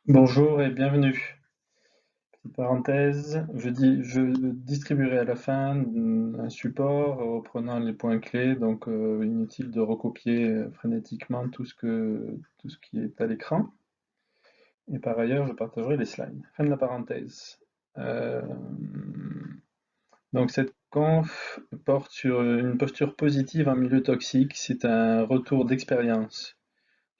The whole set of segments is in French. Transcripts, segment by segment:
Bonjour et bienvenue. Petite parenthèse, je distribuerai à la fin un support reprenant les points clés, donc inutile de recopier frénétiquement tout ce qui est à l'écran. Et par ailleurs, je partagerai les slides. Fin de la parenthèse. Euh, donc cette conf porte sur une posture positive en milieu toxique. C'est un retour d'expérience.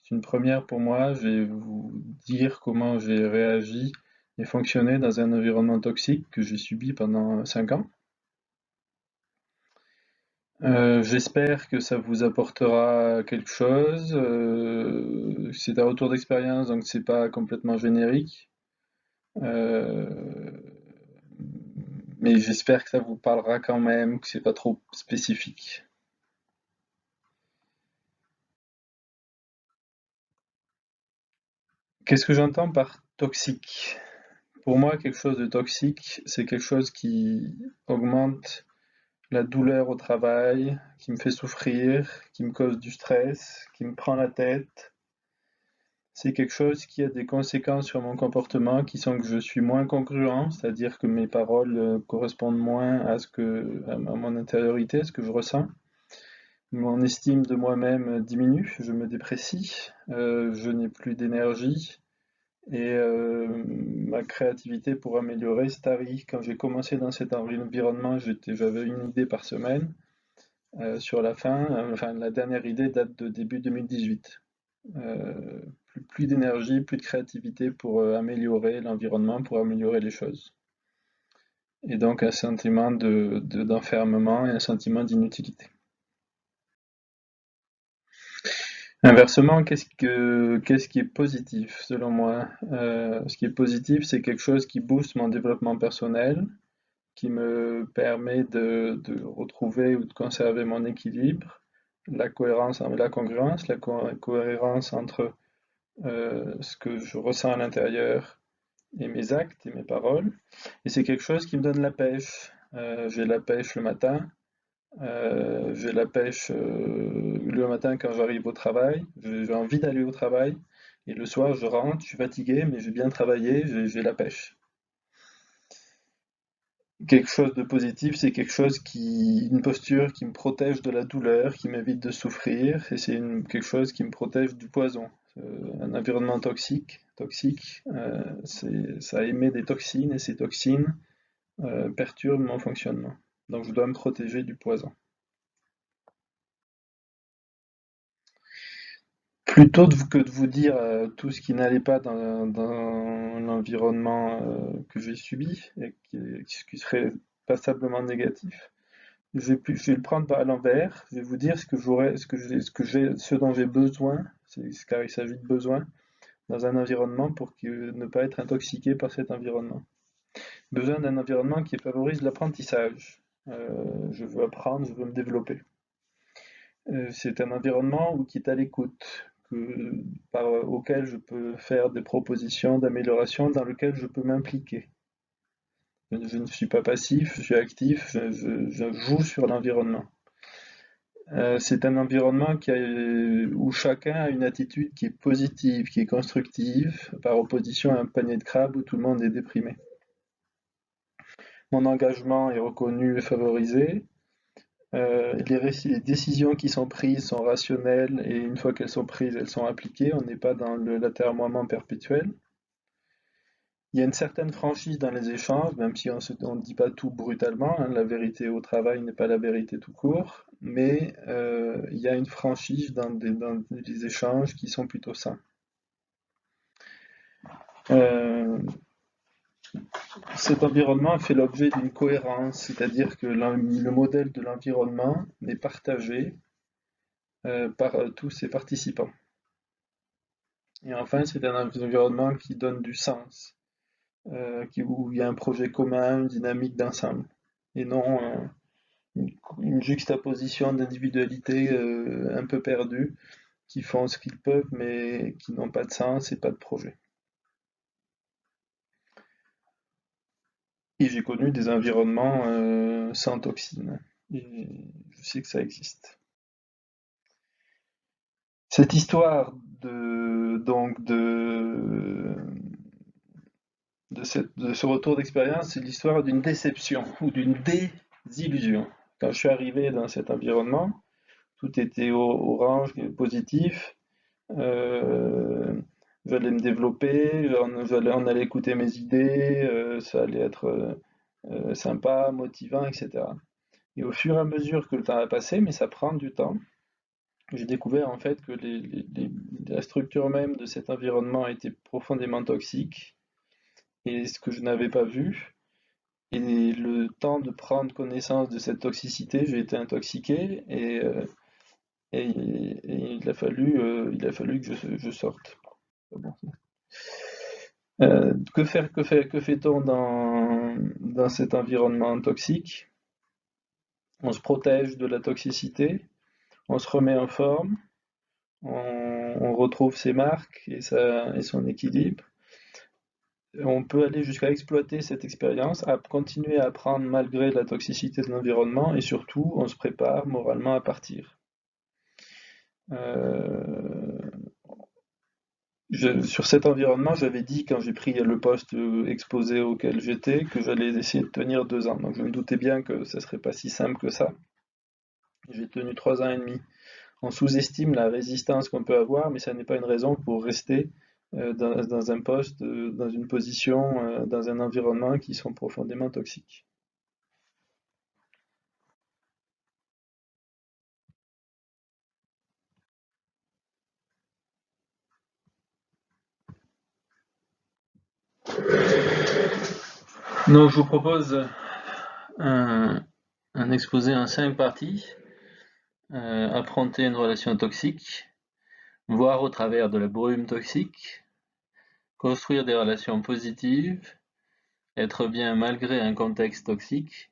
C'est une première pour moi. Je vais vous dire comment j'ai réagi et fonctionné dans un environnement toxique que j'ai subi pendant 5 ans. J'espère que ça vous apportera quelque chose. C'est un retour d'expérience, donc c'est pas complètement générique. Euh, mais j'espère que ça vous parlera quand même, que c'est pas trop spécifique. Qu'est-ce que j'entends par toxique? Pour moi, quelque chose de toxique, c'est quelque chose qui augmente la douleur au travail, qui me fait souffrir, qui me cause du stress, qui me prend la tête. C'est quelque chose qui a des conséquences sur mon comportement qui sont que je suis moins congruent, c'est-à-dire que mes paroles correspondent moins à mon intériorité, à ce que je ressens. Mon estime de moi-même diminue, je me déprécie, je n'ai plus d'énergie et ma créativité pour améliorer se tarit. Quand j'ai commencé dans cet environnement, j'avais une idée par semaine. Sur la fin, enfin la dernière idée date de début 2018. Plus d'énergie, plus de créativité pour améliorer l'environnement, pour améliorer les choses. Et donc un sentiment d'enfermement et un sentiment d'inutilité. Inversement, qu'est-ce qui est positif selon moi? Ce qui est positif, c'est quelque chose qui booste mon développement personnel, qui me permet de retrouver ou de conserver mon équilibre, la cohérence, la congruence, cohérence entre ce que je ressens à l'intérieur et mes actes et mes paroles. Et c'est quelque chose qui me donne la pêche. J'ai la pêche le matin, j'ai la pêche le matin quand j'arrive au travail, j'ai envie d'aller au travail, et le soir je rentre, je suis fatigué, mais j'ai bien travaillé, j'ai la pêche. Quelque chose de positif, c'est une posture qui me protège de la douleur, qui m'évite de souffrir, et quelque chose qui me protège du poison. Un environnement toxique, ça émet des toxines, et ces toxines perturbent mon fonctionnement. Donc je dois me protéger du poison. Que de vous dire tout ce qui n'allait pas dans l'environnement que j'ai subi, et qui serait passablement négatif. Je vais le prendre à l'envers. Je vais vous dire ce que j'aurais, ce dont j'ai besoin, car il s'agit de besoin dans un environnement ne pas être intoxiqué par cet environnement. Besoin d'un environnement qui favorise l'apprentissage. Je veux apprendre, je veux me développer. C'est un environnement qui est à l'écoute, auquel je peux faire des propositions d'amélioration, dans lequel je peux m'impliquer. Je ne suis pas passif, je suis actif, je joue sur l'environnement. C'est un environnement où chacun a une attitude qui est positive, qui est constructive, par opposition à un panier de crabes où tout le monde est déprimé. Mon engagement est reconnu et favorisé. Les décisions qui sont prises sont rationnelles et une fois qu'elles sont prises, elles sont appliquées. On n'est pas dans l'atermoiement perpétuel. Il y a une certaine franchise dans les échanges, même si on ne dit pas tout brutalement, hein. La vérité au travail n'est pas la vérité tout court, mais il y a une franchise dans les échanges qui sont plutôt sains. Euh, Cet environnement fait l'objet d'une cohérence, c'est-à-dire que le modèle de l'environnement est partagé par tous ses participants. Et enfin, c'est un environnement qui donne du sens, où il y a un projet commun, une dynamique d'ensemble, et non une juxtaposition d'individualités un peu perdues, qui font ce qu'ils peuvent, mais qui n'ont pas de sens et pas de projet. Et j'ai connu des environnements sans toxines. Et je sais que ça existe. Cette histoire de de ce retour d'expérience, c'est l'histoire d'une déception ou d'une désillusion. Quand je suis arrivé dans cet environnement, tout était orange, positif. euh, J'allais me développer, on allait écouter mes idées, ça allait être sympa, motivant, etc. Et au fur et à mesure que le temps a passé, mais ça prend du temps, j'ai découvert en fait que la structure même de cet environnement était profondément toxique, et ce que je n'avais pas vu. Et le temps de prendre connaissance de cette toxicité, j'ai été intoxiqué et il a fallu que je sorte. Bon. Que fait-on dans cet environnement toxique? On se protège de la toxicité, on se remet en forme, on retrouve ses marques et son équilibre. On peut aller jusqu'à exploiter cette expérience, à continuer à apprendre malgré la toxicité de l'environnement et surtout, on se prépare moralement à partir. Euh, Sur cet environnement, j'avais dit quand j'ai pris le poste exposé auquel j'étais que j'allais essayer de tenir 2 ans. Donc je me doutais bien que ce serait pas si simple que ça. J'ai tenu 3 ans et demi. On sous-estime la résistance qu'on peut avoir, mais ça n'est pas une raison pour rester dans un poste, dans une position, dans un environnement qui sont profondément toxiques. Donc je vous propose un, un exposé en 5 parties. Affronter une relation toxique, voir au travers de la brume toxique, construire des relations positives, être bien malgré un contexte toxique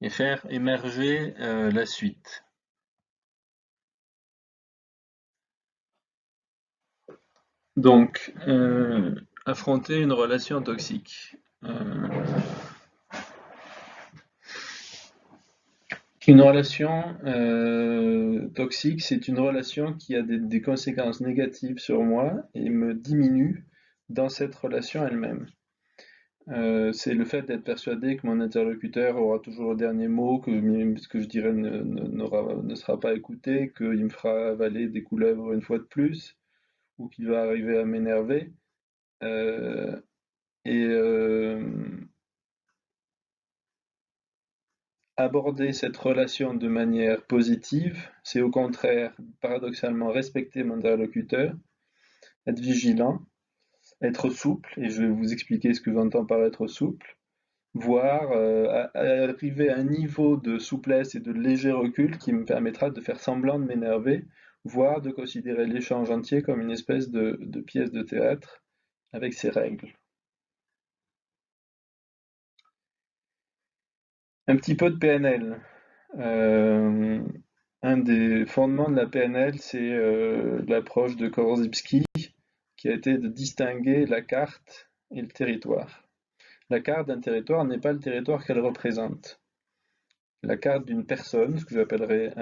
et faire émerger la suite. Donc, affronter une relation toxique. Une relation toxique, c'est une relation qui a des conséquences négatives sur moi et me diminue dans cette relation elle-même. C'est le fait d'être persuadé que mon interlocuteur aura toujours le dernier mot, que ce que je dirai ne sera pas écouté, qu'il me fera avaler des couleuvres une fois de plus, ou qu'il va arriver à m'énerver. Euh, et Aborder cette relation de manière positive, c'est au contraire, paradoxalement, respecter mon interlocuteur, être vigilant, être souple, et je vais vous expliquer ce que j'entends par être souple, voire arriver à un niveau de souplesse et de léger recul qui me permettra de faire semblant de m'énerver, voire de considérer l'échange entier comme une espèce de pièce de théâtre avec ses règles. Un petit peu de PNL. Euh, un des fondements de la PNL, c'est l'approche de Korzybski, qui a été de distinguer la carte et le territoire. La carte d'un territoire n'est pas le territoire qu'elle représente. La carte d'une personne, ce que j'appellerais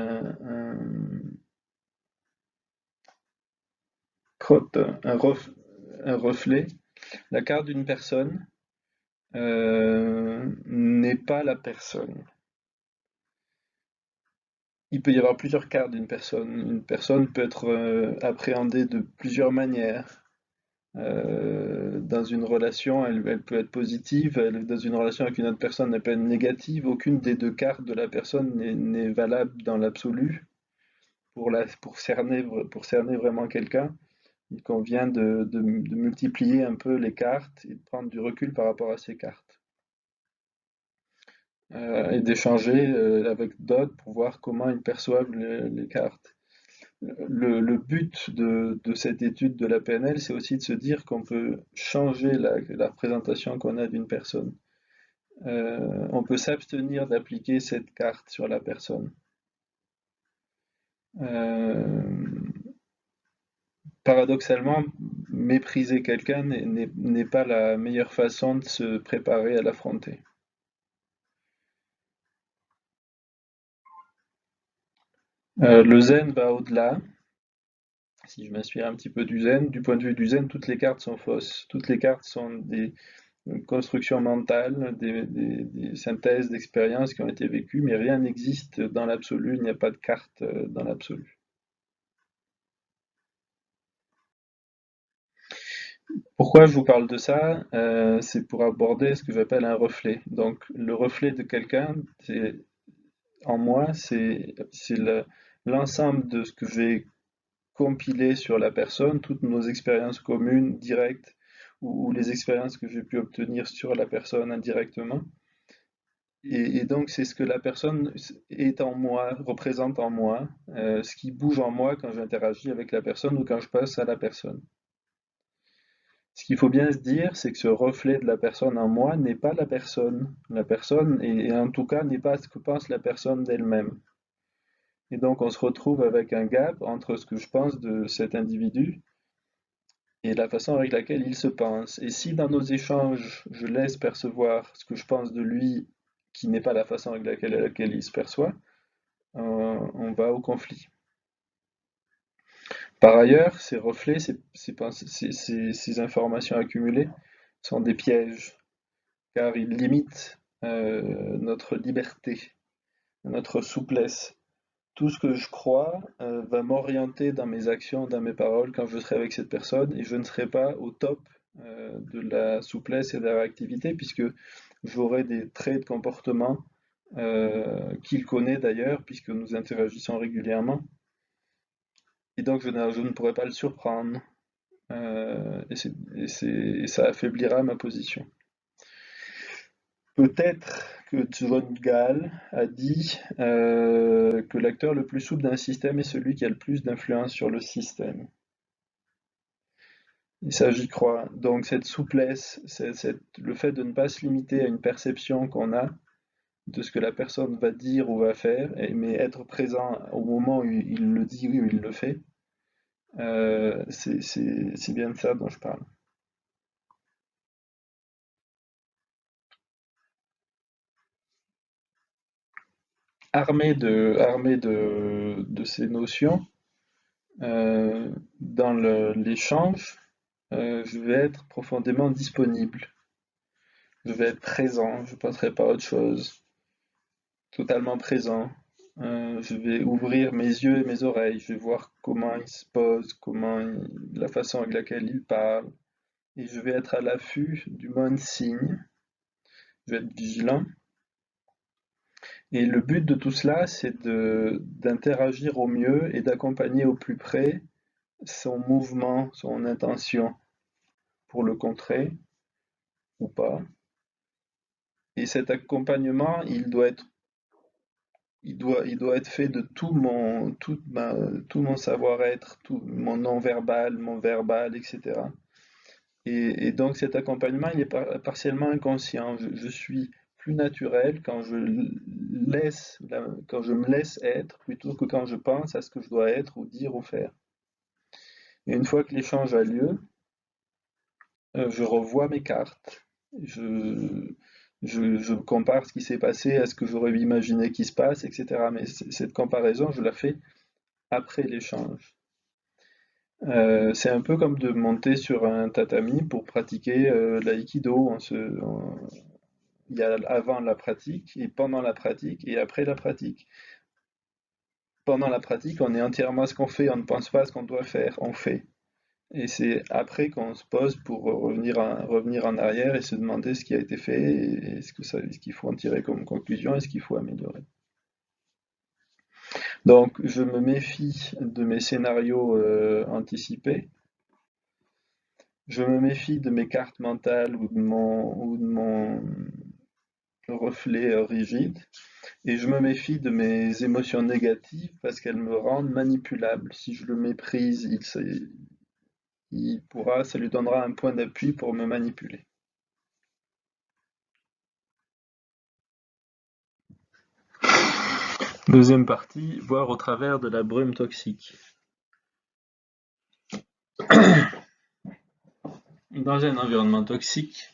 crotte, un reflet, la carte d'une personne n'est pas la personne. Il peut y avoir plusieurs cartes d'une personne. Une personne peut être appréhendée de plusieurs manières. Dans une relation, elle peut être positive, dans une relation avec une autre personne, elle peut être négative. Aucune des deux cartes de la personne n'est valable dans l'absolu pour cerner vraiment quelqu'un. Il convient de multiplier un peu les cartes et de prendre du recul par rapport à ces cartes. Et d'échanger avec d'autres pour voir comment ils perçoivent les cartes. Le but de cette étude de la PNL, c'est aussi de se dire qu'on peut changer la représentation qu'on a d'une personne. On peut s'abstenir d'appliquer cette carte sur la personne. Euh, Paradoxalement, mépriser quelqu'un n'est pas la meilleure façon de se préparer à l'affronter. Le zen va au-delà. Si je m'inspire un petit peu du zen, du point de vue du zen, toutes les cartes sont fausses. Toutes les cartes sont une construction mentale, des synthèses d'expériences qui ont été vécues, mais rien n'existe dans l'absolu, il n'y a pas de carte dans l'absolu. Pourquoi je vous parle de ça? C'est pour aborder ce que j'appelle un reflet. Donc, le reflet de quelqu'un, en moi, c'est l'ensemble de ce que j'ai compilé sur la personne, toutes nos expériences communes, directes, ou les expériences que j'ai pu obtenir sur la personne indirectement. Et donc, c'est ce que la personne est en moi, représente en moi, ce qui bouge en moi quand j'interagis avec la personne ou quand je passe à la personne. Ce qu'il faut bien se dire, c'est que ce reflet de la personne en moi n'est pas la personne. La personne, et en tout cas, n'est pas ce que pense la personne d'elle-même. Et donc, on se retrouve avec un gap entre ce que je pense de cet individu et la façon avec laquelle il se pense. Et si dans nos échanges, je laisse percevoir ce que je pense de lui, qui n'est pas la façon avec laquelle il se perçoit, on va au conflit. Par ailleurs, ces reflets, ces informations accumulées sont des pièges, car ils limitent notre liberté, notre souplesse. Tout ce que je crois va m'orienter dans mes actions, dans mes paroles quand je serai avec cette personne, et je ne serai pas au top de la souplesse et de la réactivité, puisque j'aurai des traits de comportement qu'il connaît d'ailleurs, puisque nous interagissons régulièrement. Et donc je ne pourrai pas le surprendre, et ça affaiblira ma position. Peut-être que John Gall a dit que l'acteur le plus souple d'un système est celui qui a le plus d'influence sur le système. Et ça, j'y crois. Donc cette souplesse, le fait de ne pas se limiter à une perception qu'on a de ce que la personne va dire ou va faire, mais être présent au moment où il le dit ou il le fait, c'est bien de ça dont je parle. Armé de ces notions, dans l'échange, je vais être profondément disponible. Je vais être présent, je ne passerai pas à autre chose. Totalement présent. Je vais ouvrir mes yeux et mes oreilles. Je vais voir comment il se pose, la façon avec laquelle il parle. Et je vais être à l'affût du moindre signe. Je vais être vigilant. Et le but de tout cela, c'est d'interagir au mieux et d'accompagner au plus près son mouvement, son intention pour le contrer ou pas. Et cet accompagnement, il doit être fait de tout mon savoir-être, tout mon non-verbal, mon verbal, etc. Et donc cet accompagnement, il est partiellement inconscient. Je suis plus naturel quand je me laisse être, plutôt que quand je pense à ce que je dois être ou dire ou faire. Et une fois que l'échange a lieu, je revois mes cartes. Je, je compare ce qui s'est passé à ce que j'aurais imaginé qui se passe, etc. Mais cette comparaison, je la fais après l'échange. C'est un peu comme de monter sur un tatami pour pratiquer l'aïkido. Il y a avant la pratique, et pendant la pratique, et après la pratique. Pendant la pratique, on est entièrement ce qu'on fait, on ne pense pas à ce qu'on doit faire, on fait. Et c'est après qu'on se pose pour revenir en arrière et se demander ce qui a été fait, et ce qu'il faut en tirer comme conclusion et ce qu'il faut améliorer. Donc, je me méfie de mes scénarios anticipés. Je me méfie de mes cartes mentales ou de mon reflet rigide. Et je me méfie de mes émotions négatives parce qu'elles me rendent manipulable. Si je le méprise, ça lui donnera un point d'appui pour me manipuler. Deuxième partie, voir au travers de la brume toxique. Dans un environnement toxique,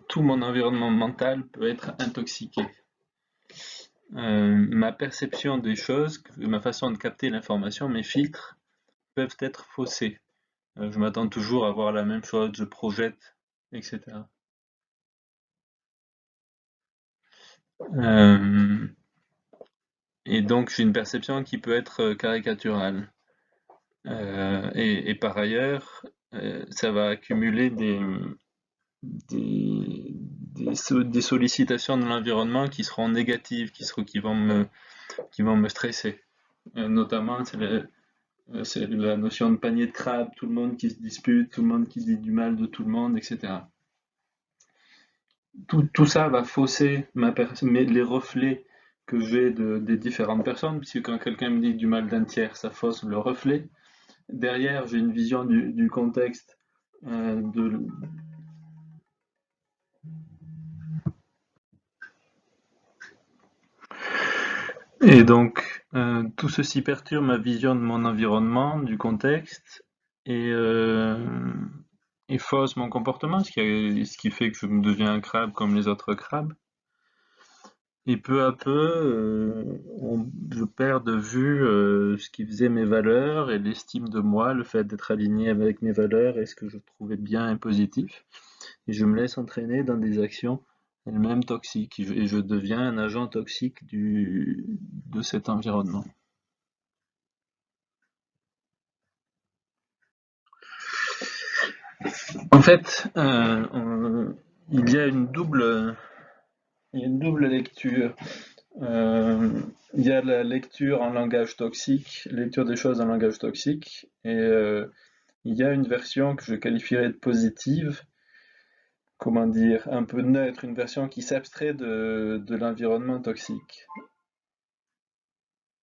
tout mon environnement mental peut être intoxiqué. Ma perception des choses, ma façon de capter l'information, mes filtres peuvent être faussés. Je m'attends toujours à voir la même chose, je projette etc. Euh, et donc j'ai une perception qui peut être caricaturale. Et par ailleurs, ça va accumuler des sollicitations de l'environnement qui seront négatives, qui vont me stresser. Notamment, c'est la notion de panier de crabes, tout le monde qui se dispute, tout le monde qui dit du mal de tout le monde, etc. Tout ça va fausser les reflets que j'ai des différentes personnes, puisque quand quelqu'un me dit du mal d'un tiers, ça fausse le reflet. Derrière, j'ai une vision du contexte de, et donc, tout ceci perturbe ma vision de mon environnement, du contexte, et, euh, et fausse mon comportement, ce qui fait que je me deviens un crabe comme les autres crabes. Et peu à peu, je perds de vue ce qui faisait mes valeurs et l'estime de moi, le fait d'être aligné avec mes valeurs et ce que je trouvais bien et positif. Et je me laisse entraîner dans des actions elles-mêmes toxiques. Et je deviens un agent toxique de cet environnement. En fait, il y a il y a une double lecture. Euh, il y a la lecture en langage toxique, lecture des choses en langage toxique, et il y a une version que je qualifierais de positive, comment dire, un peu neutre, une version qui s'abstrait de l'environnement toxique.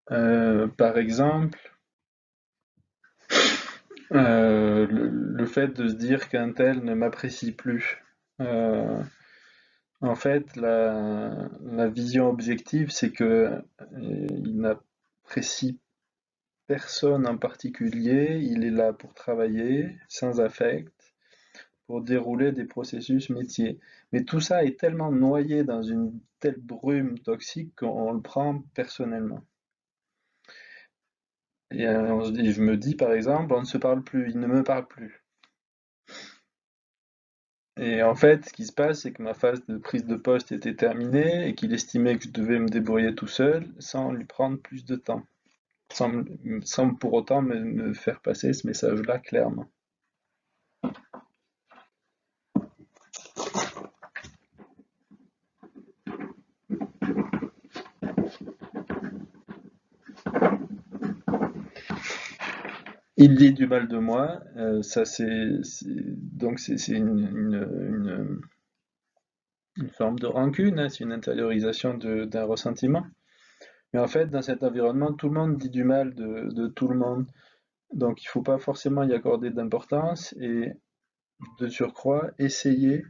Par exemple, le fait de se dire qu'un tel ne m'apprécie plus. Euh, En fait, la vision objective, c'est que il n'apprécie personne en particulier, il est là pour travailler, sans affect, pour dérouler des processus métiers. Mais tout ça est tellement noyé dans une telle brume toxique qu'on le prend personnellement. Et je me dis, par exemple, on ne se parle plus, il ne me parle plus. Et en fait, ce qui se passe, c'est que ma phase de prise de poste était terminée et qu'il estimait que je devais me débrouiller tout seul sans lui prendre plus de temps, sans pour autant me faire passer ce message-là clairement. Il dit du mal de moi, ça donc c'est une forme de rancune, hein, c'est une intériorisation d'un ressentiment. Mais en fait, dans cet environnement, tout le monde dit du mal de tout le monde. Donc il ne faut pas forcément y accorder d'importance et de surcroît, essayer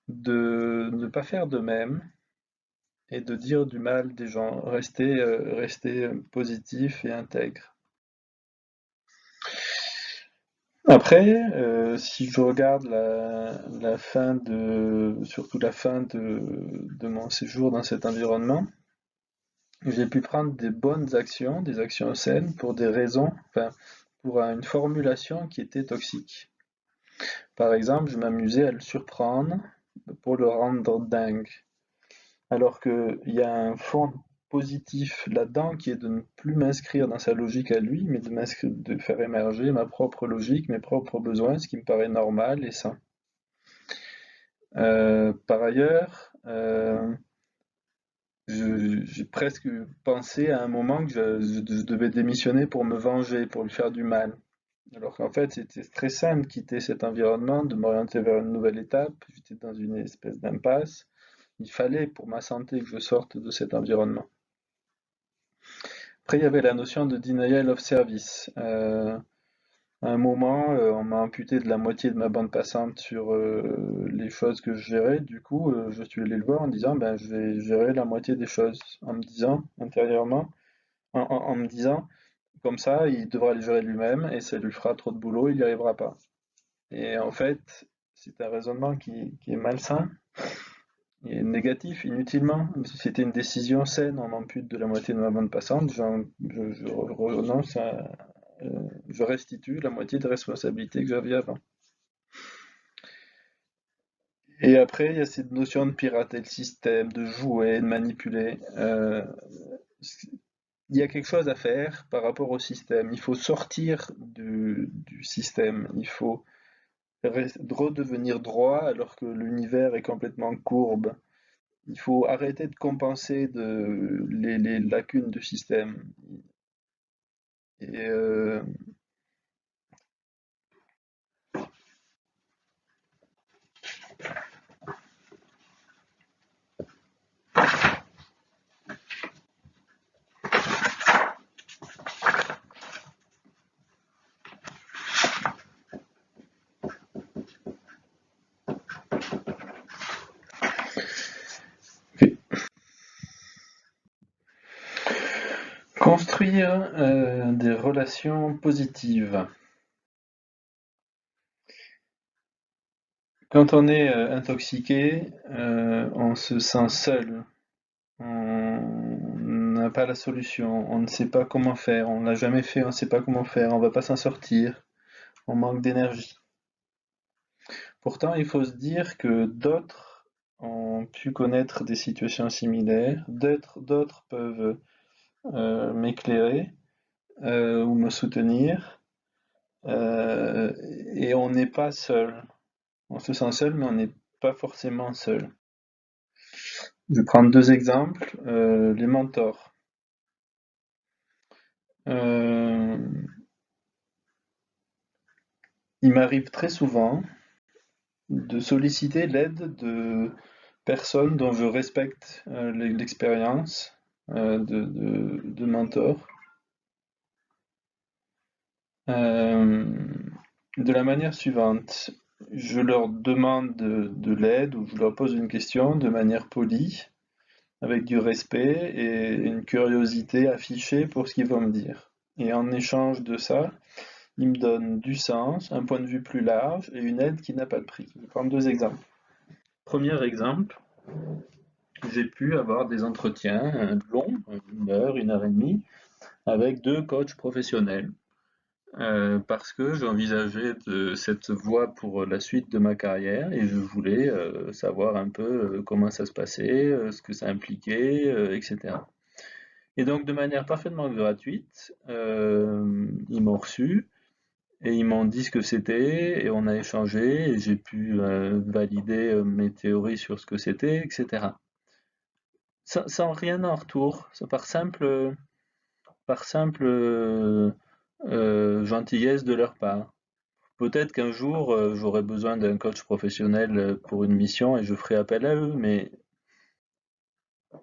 de ne pas faire de même et de dire du mal des gens, rester positif et intègre. Après, si je regarde la fin surtout la fin de mon séjour dans cet environnement, j'ai pu prendre des bonnes actions, des actions saines pour des raisons, enfin, pour une formulation qui était toxique. Par exemple, je m'amusais à le surprendre pour le rendre dingue. Alors qu'il y a un fond positif là-dedans qui est de ne plus m'inscrire dans sa logique à lui, mais de faire émerger ma propre logique, mes propres besoins, ce qui me paraît normal et sain. Par ailleurs, j'ai presque pensé à un moment que je devais démissionner pour me venger, pour lui faire du mal. Alors qu'en fait, c'était très simple de quitter cet environnement, de m'orienter vers une nouvelle étape. J'étais dans une espèce d'impasse. Il fallait pour ma santé que je sorte de cet environnement. Après, il y avait la notion de denial of service. À un moment, on m'a amputé de la moitié de ma bande passante sur les choses que je gérais. Du coup, je suis allé le voir en disant, ben, je vais gérer la moitié des choses. En me disant, intérieurement, en me disant, comme ça, il devra les gérer lui-même et ça lui fera trop de boulot, il n'y arrivera pas. Et en fait, c'est un raisonnement qui est malsain et négatif, inutilement. Si c'était une décision saine, on m'ampute de la moitié de ma bande passante, je renonce je restitue la moitié des responsabilités que j'avais avant. Et après, il y a cette notion de pirater le système, de jouer, de manipuler. Il y a quelque chose à faire par rapport au système. Il faut sortir du système. Il faut redevenir droit alors que l'univers est complètement courbe. Il faut arrêter de compenser les lacunes du système. Et construire des relations positives. Quand on est intoxiqué, on se sent seul. On n'a pas la solution, on ne sait pas comment faire, on l'a jamais fait, on ne sait pas comment faire, on va pas s'en sortir, on manque d'énergie. Pourtant, il faut se dire que d'autres ont pu connaître des situations similaires, d'autres peuvent m'éclairer ou me soutenir, euh, et on n'est pas seul. On se sent seul, mais on n'est pas forcément seul. Je vais prendre deux exemples. Les mentors. Euh, il m'arrive très souvent de solliciter l'aide de personnes dont je respecte l'expérience de mentors, euh, de la manière suivante. Je leur demande de l'aide ou je leur pose une question de manière polie, avec du respect et une curiosité affichée pour ce qu'ils vont me dire. Et en échange de ça, ils me donnent du sens, un point de vue plus large et une aide qui n'a pas de prix. Je vais prendre deux exemples. Premier exemple, j'ai pu avoir des entretiens longs, 1 heure, 1 heure et demie, avec deux coachs professionnels, parce que j'envisageais cette voie pour la suite de ma carrière et je voulais savoir un peu comment ça se passait, ce que ça impliquait, etc. Et donc, de manière parfaitement gratuite, ils m'ont reçu et ils m'ont dit ce que c'était et on a échangé et j'ai pu valider mes théories sur ce que c'était, etc. Sans rien en retour, c'est par simple gentillesse de leur part. Peut-être qu'un jour j'aurai besoin d'un coach professionnel pour une mission et je ferai appel à eux, mais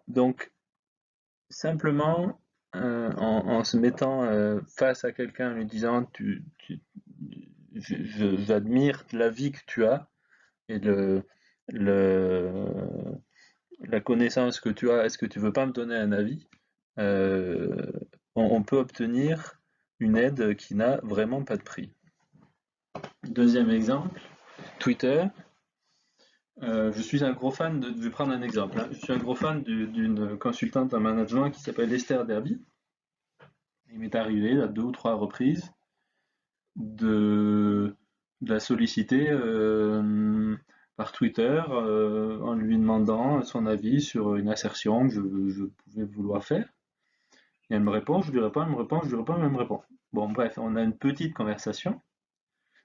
donc simplement en se mettant face à quelqu'un, en lui disant j'admire la vie que tu as et le, la connaissance que tu as, est-ce que tu veux pas me donner un avis? Euh, on peut obtenir une aide qui n'a vraiment pas de prix. Deuxième exemple, Twitter. Je suis un gros fan je vais prendre un exemple, hein. Je suis un gros fan d'une consultante en management qui s'appelle Esther Derby. Il m'est arrivé à 2 ou 3 reprises de, de la solliciter par Twitter en lui demandant son avis sur une assertion que je pouvais vouloir faire. Et elle me répond, je lui réponds, elle me répond, je lui réponds, elle me répond. Bon, bref, on a une petite conversation.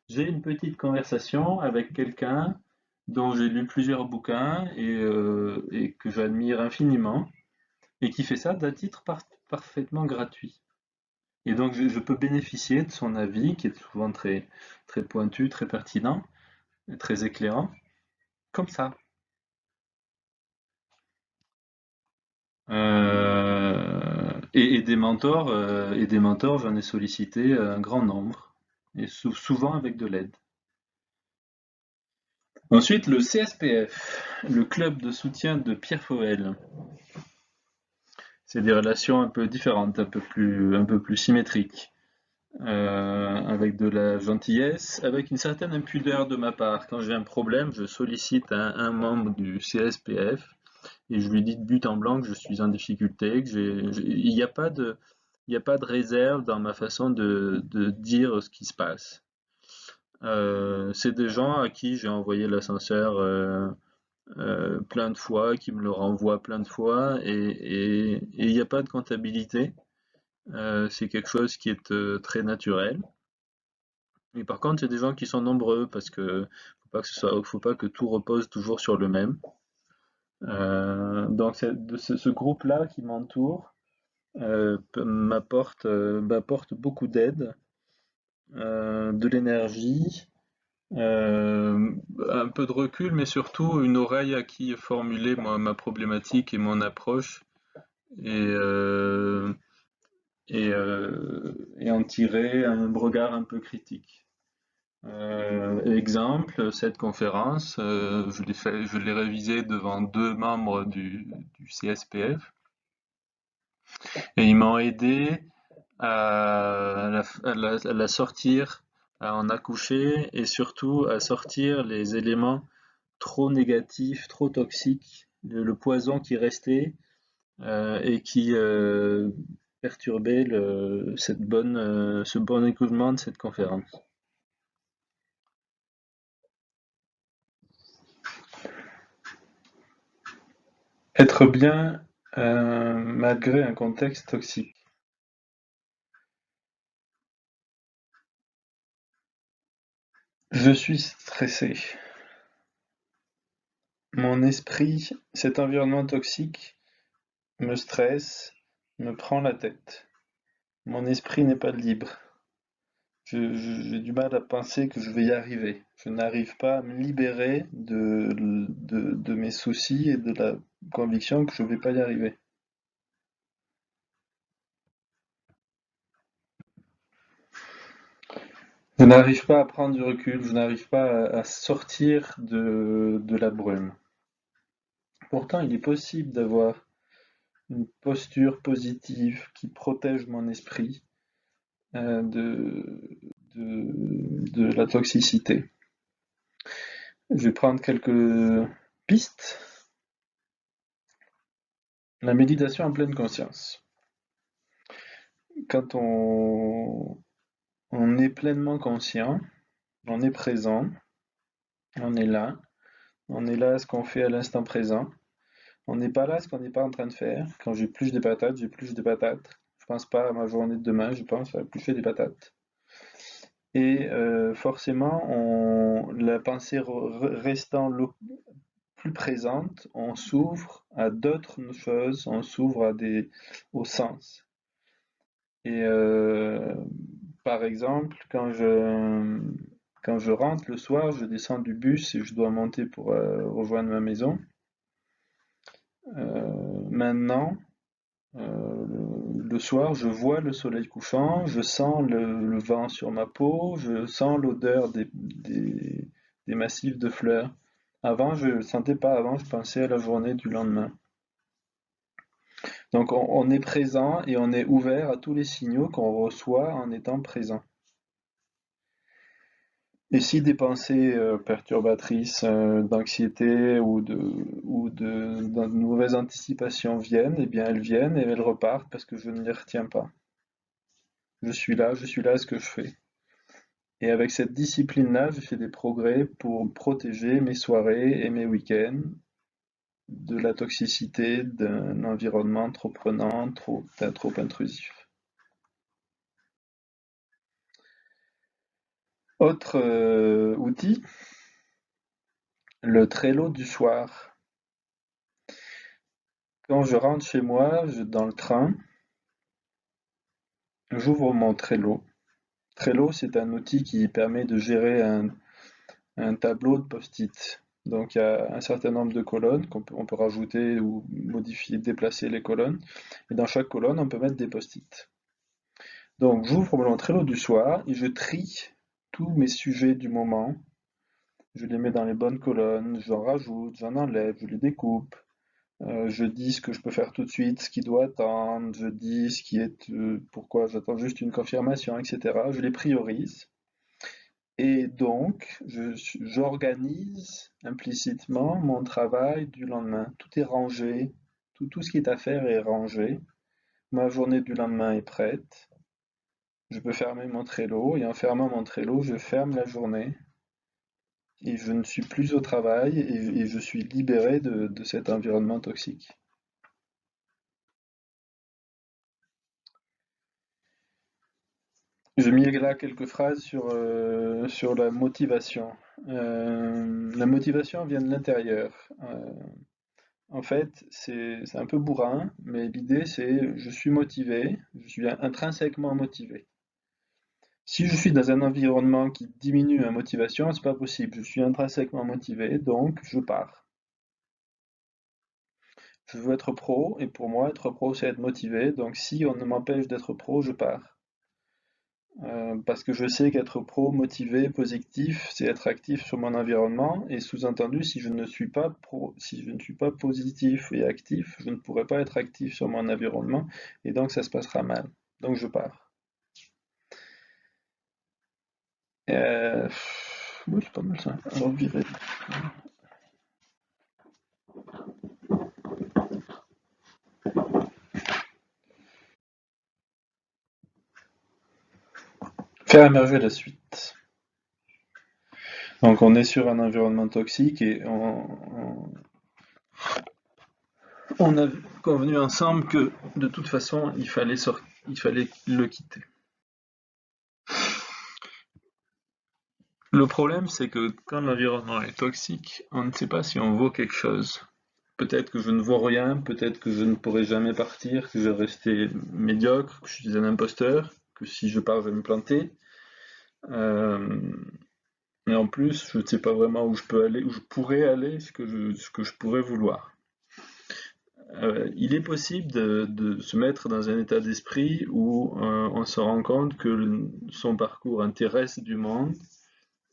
J'ai une petite conversation avec quelqu'un dont j'ai lu plusieurs bouquins et que j'admire infiniment, et qui fait ça d'un titre parfaitement gratuit. Et donc je peux bénéficier de son avis, qui est souvent très, très pointu, très pertinent, et très éclairant, comme ça. Et des mentors, j'en ai sollicité un grand nombre, et souvent avec de l'aide. Ensuite, le CSPF, le club de soutien de Pierre Fauvel. C'est des relations un peu différentes, un peu plus symétriques, avec de la gentillesse, avec une certaine impudeur de ma part. Quand j'ai un problème, je sollicite un membre du CSPF et je lui dis de but en blanc que je suis en difficulté, il n'y a pas il n'y a pas de réserve dans ma façon de dire ce qui se passe. C'est des gens à qui j'ai envoyé l'ascenseur plein de fois, qui me le renvoie plein de fois, et il n'y a pas de comptabilité. C'est quelque chose qui est très naturel. Et par contre, il y a des gens qui sont nombreux parce que faut pas que tout repose toujours sur le même. Donc ce groupe-là qui m'entoure m'apporte beaucoup d'aide, de l'énergie, un peu de recul, mais surtout une oreille à qui formuler ma problématique et mon approche, et, euh, et en tirer un regard un peu critique. Exemple, cette conférence, je l'ai révisée devant deux membres du CSPF, et ils m'ont aidé à la sortir, à en accoucher, et surtout à sortir les éléments trop négatifs, trop toxiques, le poison qui restait et qui perturbait ce bon écoulement de cette conférence. Être bien malgré un contexte toxique. Je suis stressé. Mon esprit, cet environnement toxique me stresse, me prend la tête. Mon esprit n'est pas libre. J'ai du mal à penser que je vais y arriver. Je n'arrive pas à me libérer de mes soucis et de la conviction que je ne vais pas y arriver. Je n'arrive pas à prendre du recul, je n'arrive pas à sortir de la brume. Pourtant, il est possible d'avoir une posture positive qui protège mon esprit euh, de, de la toxicité. Je vais prendre quelques pistes. La méditation en pleine conscience. Quand on est pleinement conscient, on est présent, on est là à ce qu'on fait à l'instant présent. On n'est pas là à ce qu'on n'est pas en train de faire. Quand j'épluche des patates, j'épluche des patates. Je pense pas à ma journée de demain, je pense à éplucher des patates. Et forcément, la pensée restant plus présente, on s'ouvre à d'autres choses, on s'ouvre aux sens. Et par exemple, quand je rentre le soir, je descends du bus et je dois monter pour rejoindre ma maison. Maintenant, le soir, je vois le soleil couchant, je sens le vent sur ma peau, je sens l'odeur des massifs de fleurs. Avant, je ne le sentais pas, avant, je pensais à la journée du lendemain. Donc, on est présent et on est ouvert à tous les signaux qu'on reçoit en étant présent. Et si des pensées perturbatrices d'anxiété ou de mauvaises anticipations viennent, eh bien elles viennent et elles repartent parce que je ne les retiens pas. Je suis là à ce que je fais. Et avec cette discipline-là, j'ai fait des progrès pour protéger mes soirées et mes week-ends de la toxicité d'un environnement trop prenant, trop intrusif. Autre outil, le Trello du soir. Quand je rentre chez moi, dans le train, j'ouvre mon Trello. Trello, c'est un outil qui permet de gérer un tableau de post-it. Donc il y a un certain nombre de colonnes on peut rajouter ou modifier, déplacer les colonnes. Et dans chaque colonne, on peut mettre des post-it. Donc j'ouvre mon Trello du soir et je trie tous mes sujets du moment. Je les mets dans les bonnes colonnes, j'en rajoute, j'en enlève, je les découpe. Je dis ce que je peux faire tout de suite, ce qui doit attendre, je dis ce qui est pourquoi j'attends juste une confirmation, etc. Je les priorise. Et donc, j'organise implicitement mon travail du lendemain. Tout est rangé, tout ce qui est à faire est rangé. Ma journée du lendemain est prête. Je peux fermer mon Trello et en fermant mon Trello, je ferme la journée et je ne suis plus au travail et je suis libéré de cet environnement toxique. J'ai mis là quelques phrases sur la motivation. La motivation vient de l'intérieur. En fait, c'est un peu bourrin, mais l'idée c'est je suis motivé, je suis intrinsèquement motivé. Si je suis dans un environnement qui diminue ma motivation, c'est pas possible. Je suis intrinsèquement motivé, donc je pars. Je veux être pro, et pour moi, être pro, c'est être motivé. Donc si on m'empêche d'être pro, je pars. Parce que je sais qu'être pro, motivé, positif, c'est être actif sur mon environnement. Et sous-entendu, si je ne suis pas pro, si je ne suis pas positif et actif, je ne pourrai pas être actif sur mon environnement, et donc ça se passera mal. Donc je pars. Oui, c'est pas mal ça. Alors virer. Faire émerger la suite. Donc on est sur un environnement toxique et on a convenu ensemble que de toute façon il fallait le quitter. Le problème c'est que quand l'environnement est toxique, on ne sait pas si on vaut quelque chose. Peut-être que je ne vaux rien, peut-être que je ne pourrai jamais partir, que je vais rester médiocre, que je suis un imposteur, que si je pars je vais me planter. Euh, et en plus, je ne sais pas vraiment où je peux aller, où je pourrais aller, ce que je pourrais vouloir. Il est possible de se mettre dans un état d'esprit où on se rend compte que son parcours intéresse du monde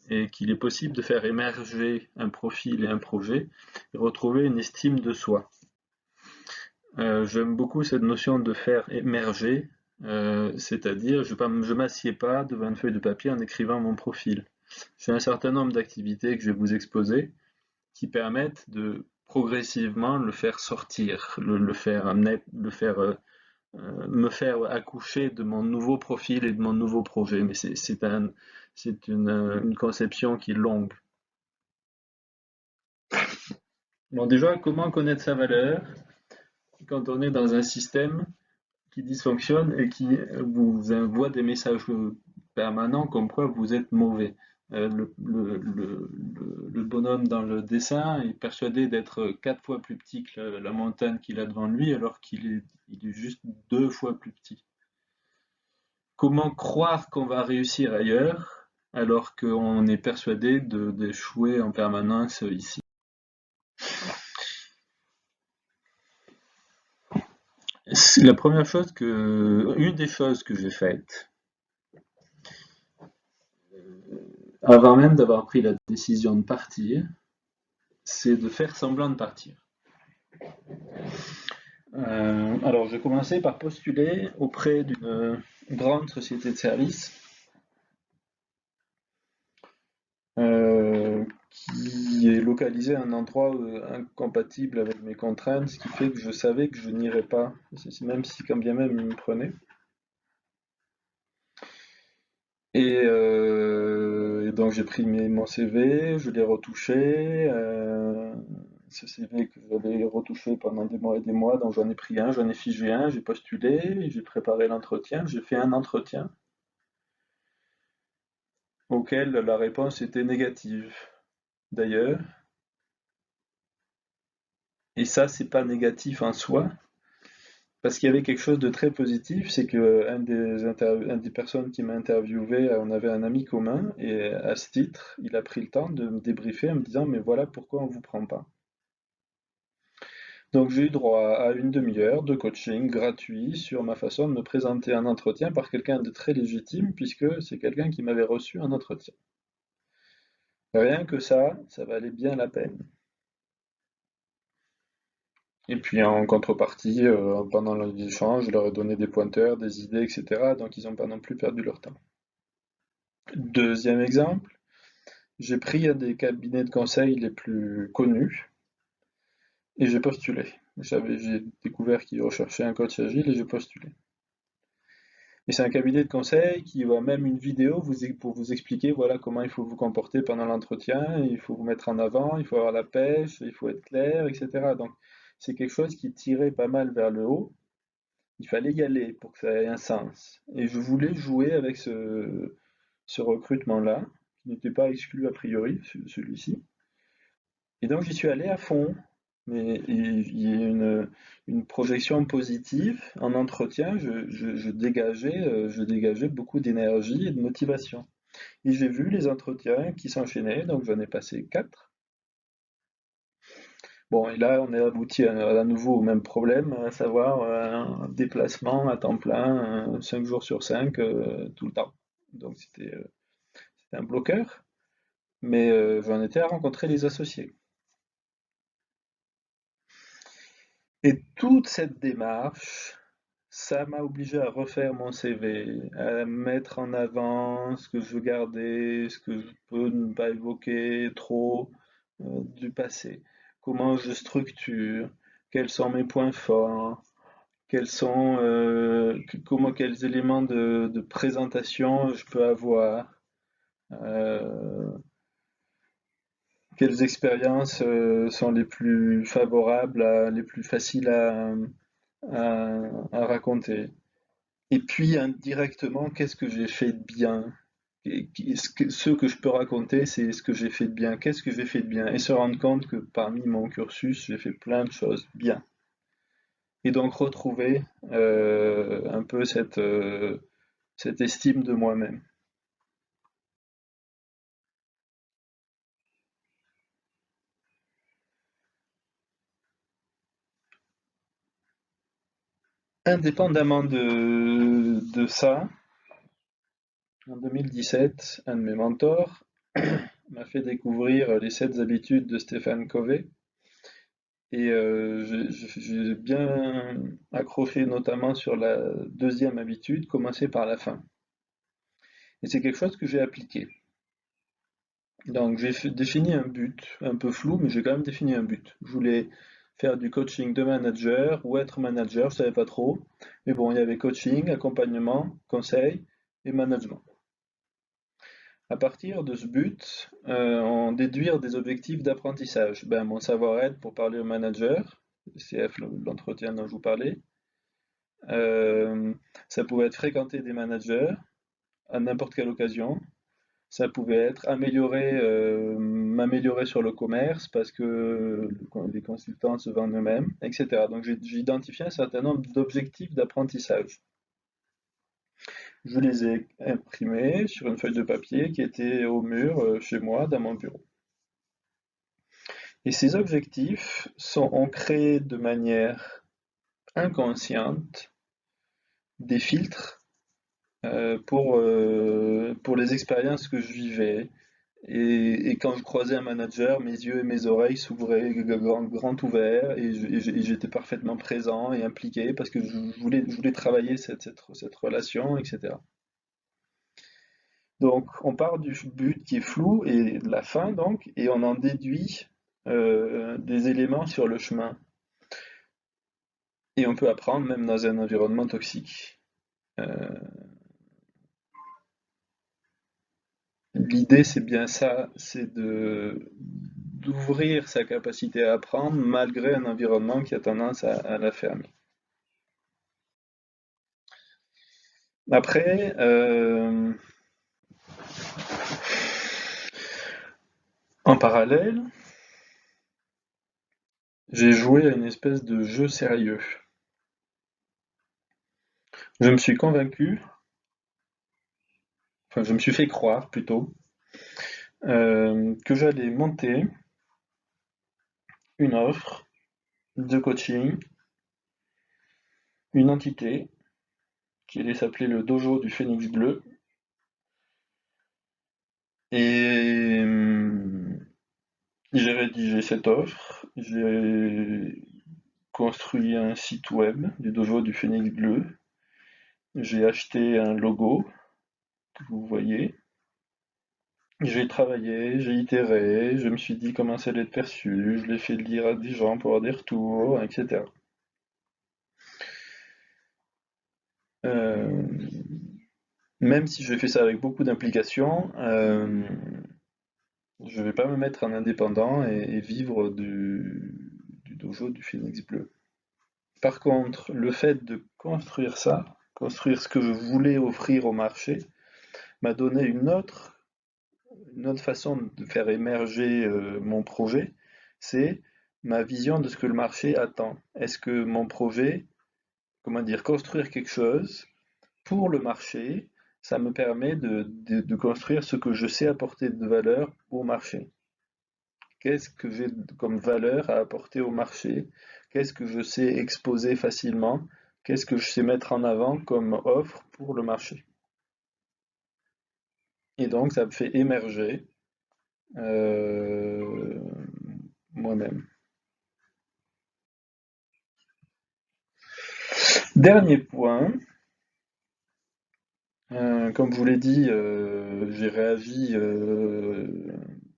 et qu'il est possible de faire émerger un profil et un projet et retrouver une estime de soi. J'aime beaucoup cette notion de faire émerger, c'est-à-dire je m'assieds pas devant une feuille de papier en écrivant mon profil. J'ai un certain nombre d'activités que je vais vous exposer qui permettent de progressivement le faire sortir, le faire amener, me faire accoucher de mon nouveau profil et de mon nouveau projet. Mais c'est une conception qui est longue. Bon, déjà, comment connaître sa valeur quand on est dans un système qui dysfonctionne et qui vous envoie des messages permanents comme quoi vous êtes mauvais. Le bonhomme dans le dessin est persuadé d'être 4 fois plus petit que la montagne qu'il a devant lui alors il est juste 2 fois plus petit. Comment croire qu'on va réussir ailleurs alors qu'on est persuadé d'échouer en permanence ici? C'est une des choses que j'ai faites, avant même d'avoir pris la décision de partir, c'est de faire semblant de partir. Alors, j'ai commencé par postuler auprès d'une grande société de services qui est localisée à un endroit incompatible avec mes contraintes, ce qui fait que je savais que je n'irais pas, même si quand bien même ils me prenaient. Et donc j'ai pris mon CV, je l'ai retouché. Ce CV que j'avais retouché pendant des mois et des mois, donc j'en ai pris un, j'en ai figé un, j'ai postulé, j'ai préparé l'entretien, j'ai fait un entretien auquel la réponse était négative d'ailleurs. Et ça, c'est pas négatif en soi, parce qu'il y avait quelque chose de très positif, c'est que un des personnes qui m'a interviewé, on avait un ami commun, et à ce titre, il a pris le temps de me débriefer en me disant, mais voilà pourquoi on vous prend pas. Donc j'ai eu droit à une demi-heure de coaching gratuit sur ma façon de me présenter un entretien par quelqu'un de très légitime, puisque c'est quelqu'un qui m'avait reçu un entretien. Rien que ça valait bien la peine. Et puis en contrepartie, pendant l'échange, je leur ai donné des pointeurs, des idées, etc. Donc ils n'ont pas non plus perdu leur temps. Deuxième exemple, j'ai pris un des cabinets de conseil les plus connus et j'ai postulé. J'ai découvert qu'ils recherchaient un coach agile et j'ai postulé. Et c'est un cabinet de conseil qui voit même une vidéo pour vous expliquer voilà comment il faut vous comporter pendant l'entretien, il faut vous mettre en avant, il faut avoir la pêche, il faut être clair, etc. Donc c'est quelque chose qui tirait pas mal vers le haut. Il fallait y aller pour que ça ait un sens. Et je voulais jouer avec ce recrutement-là, qui n'était pas exclu a priori, celui-ci. Et donc j'y suis allé à fond. Mais il y a une projection positive en entretien, je dégageais beaucoup d'énergie et de motivation. Et j'ai vu les entretiens qui s'enchaînaient, donc j'en ai passé 4. Bon, et là on est abouti à nouveau au même problème, à savoir un déplacement à temps plein, 5 jours sur 5, tout le temps. Donc c'était un bloqueur, mais j'en étais à rencontrer les associés. Et toute cette démarche, ça m'a obligé à refaire mon CV, à mettre en avant ce que je veux garder, ce que je peux ne pas évoquer trop du passé. Comment je structure, quels sont mes points forts, quels éléments de présentation je peux avoir, euh, quelles expériences sont les plus favorables, les plus faciles à raconter. Et puis indirectement, qu'est-ce que j'ai fait de bien? Ce que je peux raconter, c'est ce que j'ai fait de bien. Qu'est-ce que j'ai fait de bien? Et se rendre compte que parmi mon cursus, j'ai fait plein de choses bien. Et donc retrouver un peu cette estime de moi-même. Indépendamment de ça, en 2017, un de mes mentors m'a fait découvrir les 7 habitudes de Stephen Covey. Et j'ai bien accroché notamment sur la deuxième habitude, commencer par la fin. Et c'est quelque chose que j'ai appliqué. Donc défini un but, un peu flou, mais j'ai quand même défini un but. Je voulais faire du coaching de manager ou être manager, je savais pas trop. Mais bon, il y avait coaching, accompagnement, conseil et management. À partir de ce but, en déduire des objectifs d'apprentissage. Ben, mon savoir-être pour parler au manager, CF, l'entretien dont je vous parlais. Euh, Ça pouvait être fréquenter des managers à n'importe quelle occasion. Ça pouvait être m'améliorer sur le commerce parce que les consultants se vendent eux-mêmes, etc. Donc j'ai identifié un certain nombre d'objectifs d'apprentissage. Je les ai imprimés sur une feuille de papier qui était au mur chez moi, dans mon bureau. Et ces objectifs sont ancrés de manière inconsciente des filtres pour les expériences que je vivais. Et quand je croisais un manager, mes yeux et mes oreilles s'ouvraient grand ouverts et j'étais parfaitement présent et impliqué parce que je voulais travailler cette relation, etc. Donc on part du but qui est flou et de la fin donc, et on en déduit des éléments sur le chemin. Et on peut apprendre même dans un environnement toxique. Euh, L'idée, c'est bien ça, c'est de d'ouvrir sa capacité à apprendre malgré un environnement qui a tendance à la fermer. Après, en parallèle, j'ai joué à une espèce de jeu sérieux. Je me suis convaincu, enfin je me suis fait croire plutôt, que j'allais monter une offre de coaching, une entité qui allait s'appeler le Dojo du Phénix Bleu. Et j'ai rédigé cette offre, j'ai construit un site web du Dojo du Phénix Bleu, j'ai acheté un logo que vous voyez, j'ai travaillé, j'ai itéré, je me suis dit comment ça allait être perçu, je l'ai fait lire à des gens pour avoir des retours, etc. Même si je fais ça avec beaucoup d'implication, je vais pas me mettre en indépendant et vivre du dojo du Phoenix Bleu. Par contre, le fait de construire ça, construire ce que je voulais offrir au marché, m'a donné une autre façon de faire émerger mon projet, c'est ma vision de ce que le marché attend. Est-ce que mon projet, comment dire, construire quelque chose pour le marché, ça me permet de construire ce que je sais apporter de valeur au marché. Qu'est-ce que j'ai comme valeur à apporter au marché? Qu'est-ce que je sais exposer facilement? Qu'est-ce que je sais mettre en avant comme offre pour le marché? Et donc, ça me fait émerger euh, moi-même. Dernier point, comme je vous l'ai dit, j'ai réagi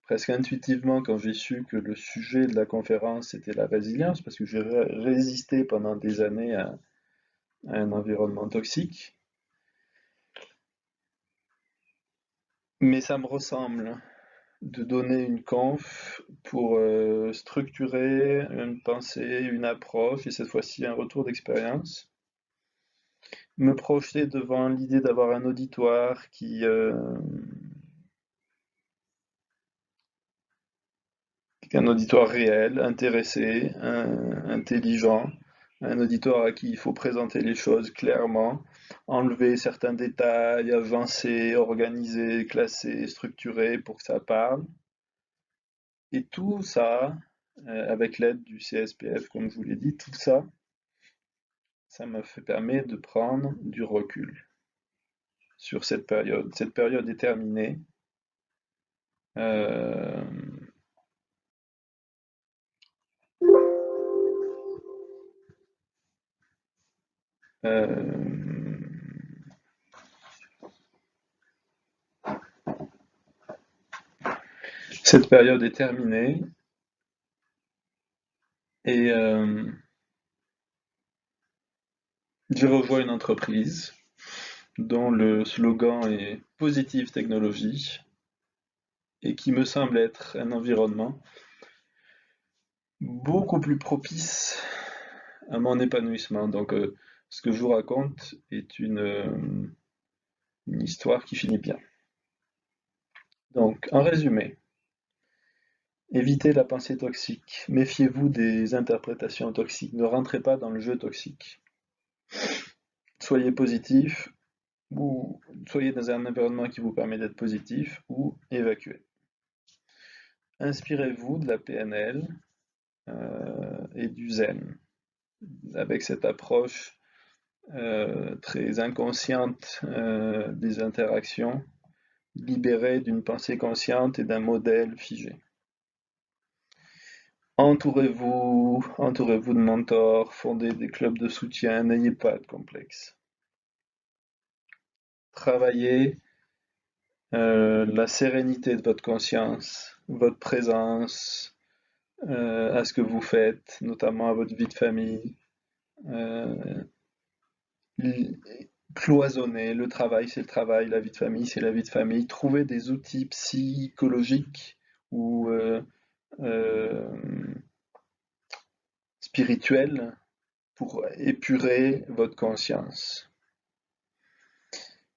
presque intuitivement quand j'ai su que le sujet de la conférence était la résilience, parce que j'ai résisté pendant des années à un environnement toxique. Mais ça me ressemble de donner une conf pour structurer une pensée, une approche, et cette fois-ci un retour d'expérience. Me projeter devant l'idée d'avoir un auditoire un auditoire réel, intéressé, intelligent, un auditoire à qui il faut présenter les choses clairement, enlever certains détails, avancer, organiser, classer, structurer pour que ça parle. Et tout ça, avec l'aide du CSPF, comme je vous l'ai dit, tout ça, ça me permet de prendre du recul sur cette période. Cette période est terminée. Euh, euh, cette période est terminée et je revois une entreprise dont le slogan est Positive Technologie et qui me semble être un environnement beaucoup plus propice à mon épanouissement. Donc, ce que je vous raconte est une histoire qui finit bien. Donc, en résumé, évitez la pensée toxique, méfiez-vous des interprétations toxiques, ne rentrez pas dans le jeu toxique. Soyez positif ou soyez dans un environnement qui vous permet d'être positif ou évacuez. Inspirez-vous de la PNL et du zen avec cette approche très inconsciente des interactions, libérée d'une pensée consciente et d'un modèle figé. Entourez-vous de mentors, fondez des clubs de soutien, n'ayez pas de complexe. Travaillez la sérénité de votre conscience, votre présence, à ce que vous faites, notamment à votre vie de famille. Euh, Cloisonner, le travail c'est le travail, la vie de famille c'est la vie de famille. Trouver des outils psychologiques ou euh, spirituels pour épurer votre conscience.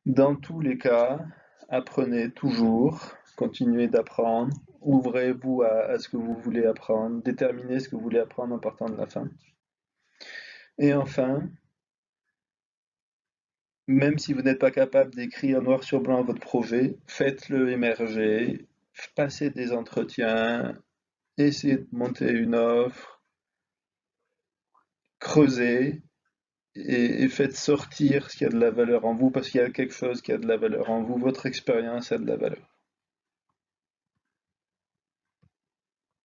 Dans tous les cas, apprenez toujours, continuez d'apprendre, ouvrez-vous à ce que vous voulez apprendre, déterminez ce que vous voulez apprendre en partant de la fin. Et enfin, même si vous n'êtes pas capable d'écrire noir sur blanc votre projet, faites-le émerger, passez des entretiens, essayez de monter une offre, creusez et faites sortir ce qui a de la valeur en vous parce qu'il y a quelque chose qui a de la valeur en vous, votre expérience a de la valeur.